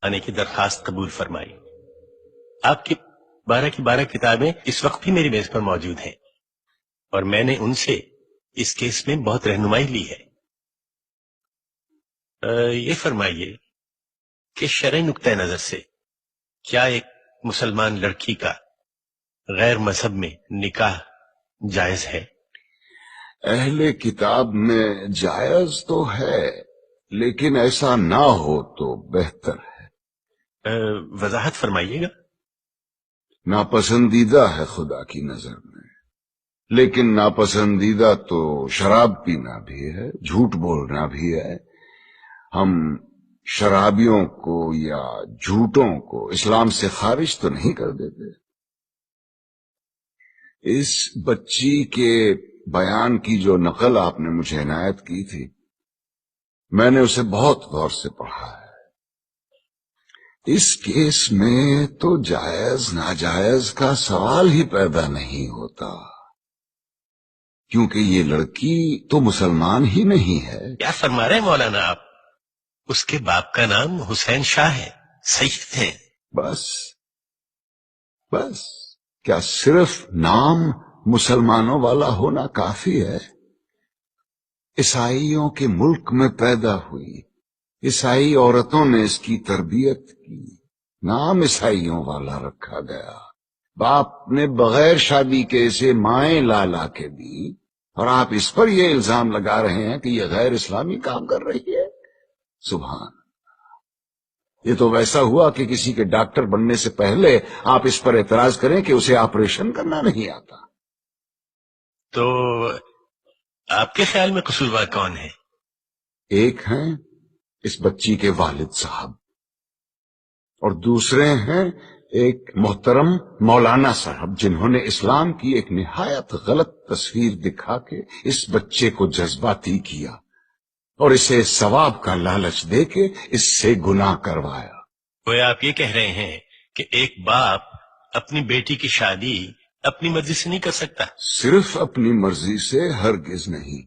آنے کی درخواست قبول فرمائی۔ آپ کی 12 کی 12 کتابیں اس وقت بھی میری میز پر موجود ہیں اور میں نے ان سے اس کیس میں بہت رہنمائی لی ہے۔ یہ فرمائیے کہ شرعی نقطۂ نظر سے کیا ایک مسلمان لڑکی کا غیر مذہب میں نکاح جائز ہے؟ اہل کتاب میں جائز تو ہے، لیکن ایسا نہ ہو تو بہتر ہے۔ وضاحت فرمائیے گا۔ ناپسندیدہ ہے خدا کی نظر میں، لیکن ناپسندیدہ تو شراب پینا بھی ہے، جھوٹ بولنا بھی ہے۔ ہم شرابیوں کو یا جھوٹوں کو اسلام سے خارج تو نہیں کر دیتے۔ اس بچی کے بیان کی جو نقل آپ نے مجھے عنایت کی تھی، میں نے اسے بہت غور سے پڑھا ہے۔ اس کیس میں تو جائز ناجائز کا سوال ہی پیدا نہیں ہوتا، کیونکہ یہ لڑکی تو مسلمان ہی نہیں ہے۔ کیا فرما رہے ہیں مولانا آپ؟ اس کے باپ کا نام حسین شاہ ہے، سید ہے۔ بس کیا صرف نام مسلمانوں والا ہونا کافی ہے؟ عیسائیوں کے ملک میں پیدا ہوئی، عیسائی عورتوں نے اس کی تربیت کی، نام عیسائیوں والا رکھا گیا، باپ نے بغیر شادی کے اسے مائیں لا کے دی، اور آپ اس پر یہ الزام لگا رہے ہیں کہ یہ غیر اسلامی کام کر رہی ہے۔ سبحان، یہ تو ویسا ہوا کہ کسی کے ڈاکٹر بننے سے پہلے آپ اس پر اعتراض کریں کہ اسے آپریشن کرنا نہیں آتا۔ تو آپ کے خیال میں قصوروار کون ہے؟ ایک ہیں اس بچی کے والد صاحب، اور دوسرے ہیں ایک محترم مولانا صاحب، جنہوں نے اسلام کی ایک نہایت غلط تصویر دکھا کے اس بچے کو جذباتی کیا اور اسے ثواب کا لالچ دے کے اس سے گناہ کروایا۔ وہ آپ یہ کہہ رہے ہیں کہ ایک باپ اپنی بیٹی کی شادی اپنی مرضی سے نہیں کر سکتا؟ صرف اپنی مرضی سے ہرگز نہیں۔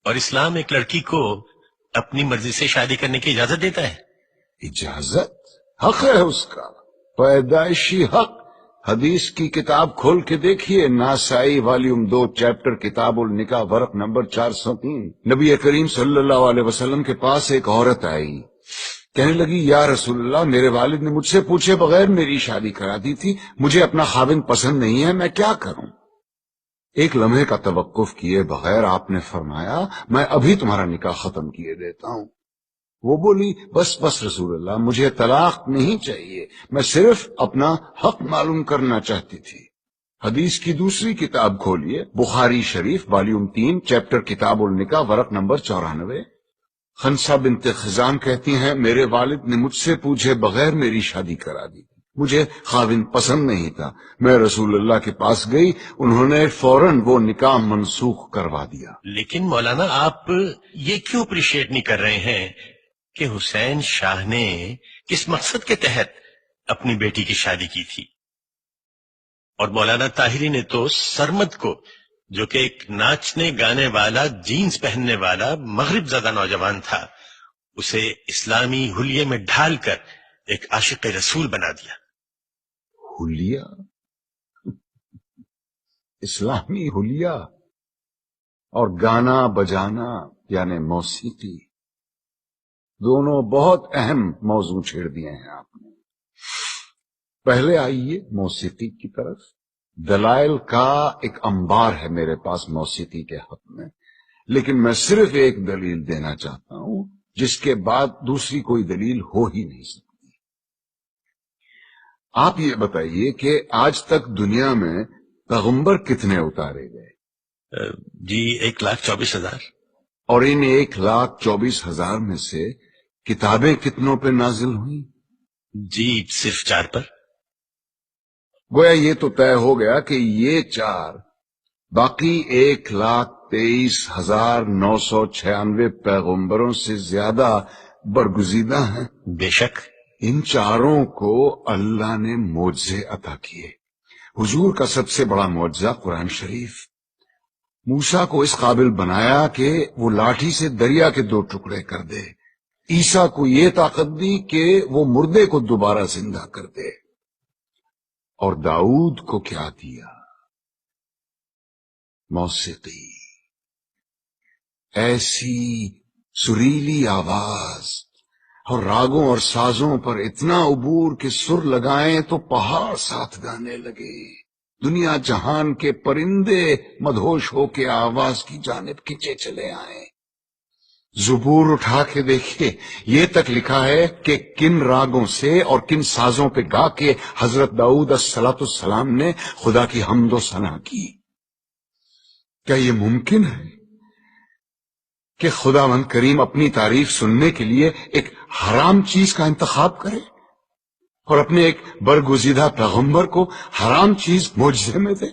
اور اسلام ایک لڑکی کو اپنی مرضی سے شادی کرنے کی اجازت دیتا ہے؟ اجازت؟ حق ہے اس کا، پیدائشی حق۔ حدیث کی کتاب کھول کے دیکھیے، ناسائی والیوم 2 چیپٹر کتاب النکاح ورق نمبر 403۔ نبی کریم صلی اللہ علیہ وسلم کے پاس ایک عورت آئی، کہنے لگی یا رسول اللہ، میرے والد نے مجھ سے پوچھے بغیر میری شادی کرا دی تھی، مجھے اپنا خاوند پسند نہیں ہے، میں کیا کروں؟ ایک لمحے کا توقف کیے بغیر آپ نے فرمایا میں ابھی تمہارا نکاح ختم کیے دیتا ہوں۔ وہ بولی بس رسول اللہ، مجھے طلاق نہیں چاہیے، میں صرف اپنا حق معلوم کرنا چاہتی تھی۔ حدیث کی دوسری کتاب کھولیے، بخاری شریف والیوم 3 چیپٹر کتاب النکاح ورق نمبر 94۔ خنسا بنت خزام کہتی ہیں میرے والد نے مجھ سے پوچھے بغیر میری شادی کرا دی، مجھے خاوند پسند نہیں تھا، میں رسول اللہ کے پاس گئی، انہوں نے فوراً وہ نکاح منسوخ کروا دیا۔ لیکن مولانا آپ یہ کیوں اپریشیٹ نہیں کر رہے ہیں کہ حسین شاہ نے کس مقصد کے تحت اپنی بیٹی کی شادی کی تھی؟ اور مولانا طاہری نے تو سرمد کو، جو کہ ایک ناچنے گانے والا، جینز پہننے والا مغرب زدہ نوجوان تھا، اسے اسلامی حلیے میں ڈھال کر ایک عاشق رسول بنا دیا۔ حلیہ؟ اسلامی حلیہ اور گانا بجانا یعنی موسیقی، دونوں بہت اہم موضوع چھیڑ دیے ہیں آپ نے۔ پہلے آئیے موسیقی کی طرف۔ دلائل کا ایک انبار ہے میرے پاس موسیقی کے حق میں، لیکن میں صرف ایک دلیل دینا چاہتا ہوں جس کے بعد دوسری کوئی دلیل ہو ہی نہیں سکتی۔ آپ یہ بتائیے کہ آج تک دنیا میں پیغمبر کتنے اتارے گئے؟ جی 1,24,000۔ اور ان 1,24,000 میں سے کتابیں کتنوں پہ نازل ہوئیں؟ جی صرف 4 پر۔ گویا یہ تو طے ہو گیا کہ یہ 4 باقی 1,23,996 پیغمبروں سے زیادہ برگزیدہ ہیں۔ بے شک ان 4 کو اللہ نے معجزے عطا کیے۔ حضور کا سب سے بڑا معجزہ قرآن شریف، موسیٰ کو اس قابل بنایا کہ وہ لاٹھی سے دریا کے 2 ٹکڑے کر دے، عیسیٰ کو یہ طاقت دی کہ وہ مردے کو دوبارہ زندہ کر دے، اور داؤد کو کیا دیا؟ موسیقی، ایسی سریلی آواز اور راگوں اور سازوں پر اتنا عبور کہ سر لگائیں تو پہاڑ ساتھ گانے لگے، دنیا جہان کے پرندے مدہوش ہو کے آواز کی جانب کھنچے چلے آئیں۔ زبور اٹھا کے دیکھیے، یہ تک لکھا ہے کہ کن راگوں سے اور کن سازوں پہ گا کے حضرت داؤد الصلوۃ والسلام نے خدا کی حمد و ثنا کی۔ کیا یہ ممکن ہے کہ خداوند کریم اپنی تعریف سننے کے لیے ایک حرام چیز کا انتخاب کرے اور اپنے ایک برگزیدہ پیغمبر کو حرام چیز معجزے میں دے؟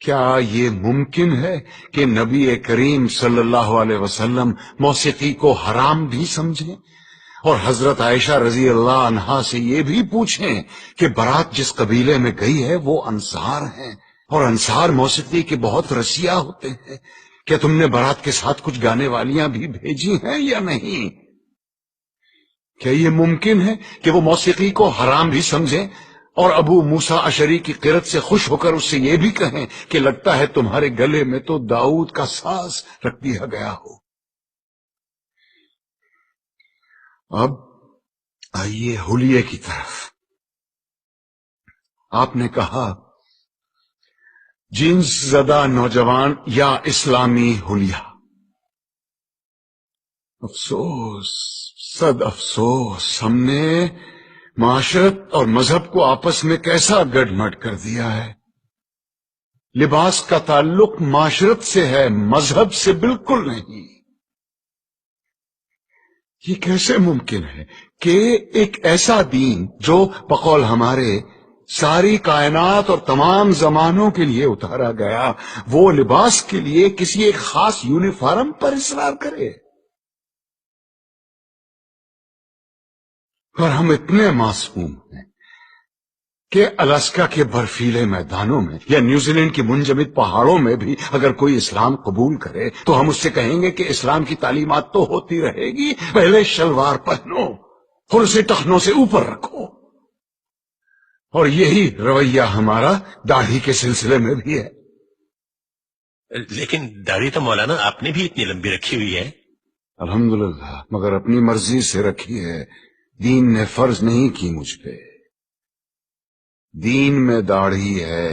کیا یہ ممکن ہے کہ نبی کریم صلی اللہ علیہ وسلم موسیقی کو حرام بھی سمجھیں اور حضرت عائشہ رضی اللہ عنہا سے یہ بھی پوچھیں کہ بارات جس قبیلے میں گئی ہے وہ انصار ہیں اور انصار موسیقی کے بہت رسیا ہوتے ہیں، کیا تم نے بارات کے ساتھ کچھ گانے والیاں بھی بھیجی ہیں یا نہیں؟ کیا یہ ممکن ہے کہ وہ موسیقی کو حرام بھی سمجھیں اور ابو موسیٰ اشعری کی قرت سے خوش ہو کر اس سے یہ بھی کہیں کہ لگتا ہے تمہارے گلے میں تو داؤد کا ساز رکھ دیا گیا ہو؟ اب آئیے حلیے کی طرف۔ آپ نے کہا جنس زدہ نوجوان یا اسلامی حلیہ۔ افسوس، صد افسوس، ہم نے معاشرت اور مذہب کو آپس میں کیسا گڈ مڈ کر دیا ہے۔ لباس کا تعلق معاشرت سے ہے، مذہب سے بالکل نہیں۔ یہ کیسے ممکن ہے کہ ایک ایسا دین جو بقول ہمارے ساری کائنات اور تمام زمانوں کے لیے اتارا گیا، وہ لباس کے لیے کسی ایک خاص یونیفارم پر اصرار کرے؟ اور ہم اتنے معصوم ہیں کہ الاسکا کے برفیلے میدانوں میں یا نیوزی لینڈ کی منجمد پہاڑوں میں بھی اگر کوئی اسلام قبول کرے تو ہم اس سے کہیں گے کہ اسلام کی تعلیمات تو ہوتی رہے گی، پہلے شلوار پہنو اور اسے ٹخنوں سے اوپر رکھو۔ اور یہی رویہ ہمارا داڑھی کے سلسلے میں بھی ہے۔ لیکن داڑھی تو مولانا آپ نے بھی اتنی لمبی رکھی ہوئی ہے۔ الحمدللہ، مگر اپنی مرضی سے رکھی ہے، دین نے فرض نہیں کی مجھ پہ۔ دین میں داڑھی ہے،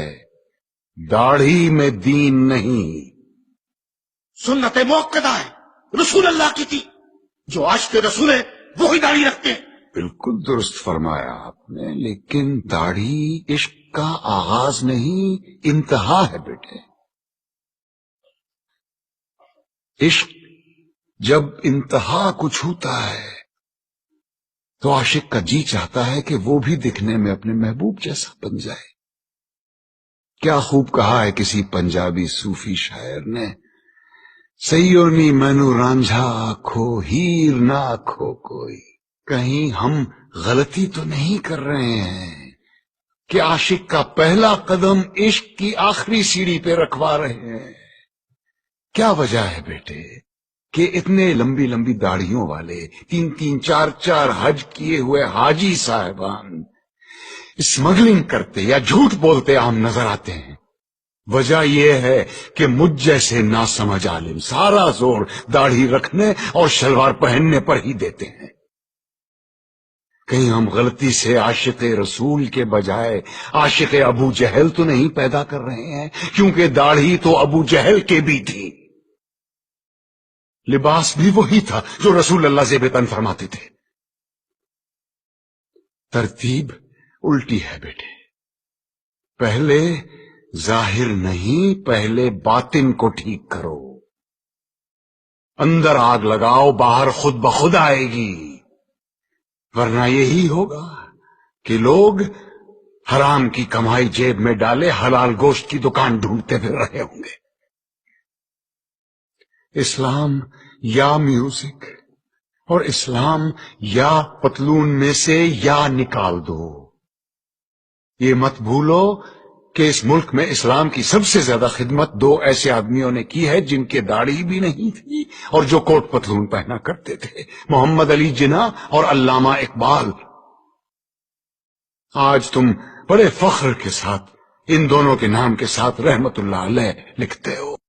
داڑھی میں دین نہیں۔ سنت موقدہ ہے، رسول اللہ کی تھی، جو عاشق رسول ہے وہی داڑھی رکھتے ہیں۔ بالکل درست فرمایا آپ نے، لیکن داڑھی عشق کا آغاز نہیں، انتہا ہے بیٹے۔ عشق جب انتہا کو چھوتا ہے تو عاشق کا جی چاہتا ہے کہ وہ بھی دکھنے میں اپنے محبوب جیسا بن جائے۔ کیا خوب کہا ہے کسی پنجابی صوفی شاعر نے، سیو نی مینو رانجھا آکھو، ہیر نہ آکھو کوئی۔ کہیں ہم غلطی تو نہیں کر رہے ہیں کہ عاشق کا پہلا قدم عشق کی آخری سیڑھی پہ رکھوا رہے ہیں؟ کیا وجہ ہے بیٹے کہ اتنے لمبی لمبی داڑھیوں والے 3-3 4-4 حج کیے ہوئے حاجی صاحبان اسمگلنگ کرتے یا جھوٹ بولتے عام نظر آتے ہیں؟ وجہ یہ ہے کہ مجھ جیسے ناسمجھ عالم سارا زور داڑھی رکھنے اور شلوار پہننے پر ہی دیتے ہیں۔ کہیں ہم غلطی سے عاشق رسول کے بجائے عاشق ابو جہل تو نہیں پیدا کر رہے ہیں؟ کیونکہ داڑھی تو ابو جہل کے بھی تھی، لباس بھی وہی تھا جو رسول اللہ زیب تن فرماتے تھے۔ ترتیب الٹی ہے بیٹے، پہلے ظاہر نہیں، پہلے باطن کو ٹھیک کرو۔ اندر آگ لگاؤ، باہر خود بخود آئے گی، ورنہ یہی ہوگا کہ لوگ حرام کی کمائی جیب میں ڈالے حلال گوشت کی دکان ڈھونڈتے پھر رہے ہوں گے۔ اسلام یا میوزک اور اسلام یا پتلون میں سے یا نکال دو۔ یہ مت بھولو کہ اس ملک میں اسلام کی سب سے زیادہ خدمت دو ایسے آدمیوں نے کی ہے جن کے داڑھی بھی نہیں تھی اور جو کوٹ پتلون پہنا کرتے تھے، محمد علی جناح اور علامہ اقبال۔ آج تم بڑے فخر کے ساتھ ان دونوں کے نام کے ساتھ رحمت اللہ علیہ لکھتے ہو۔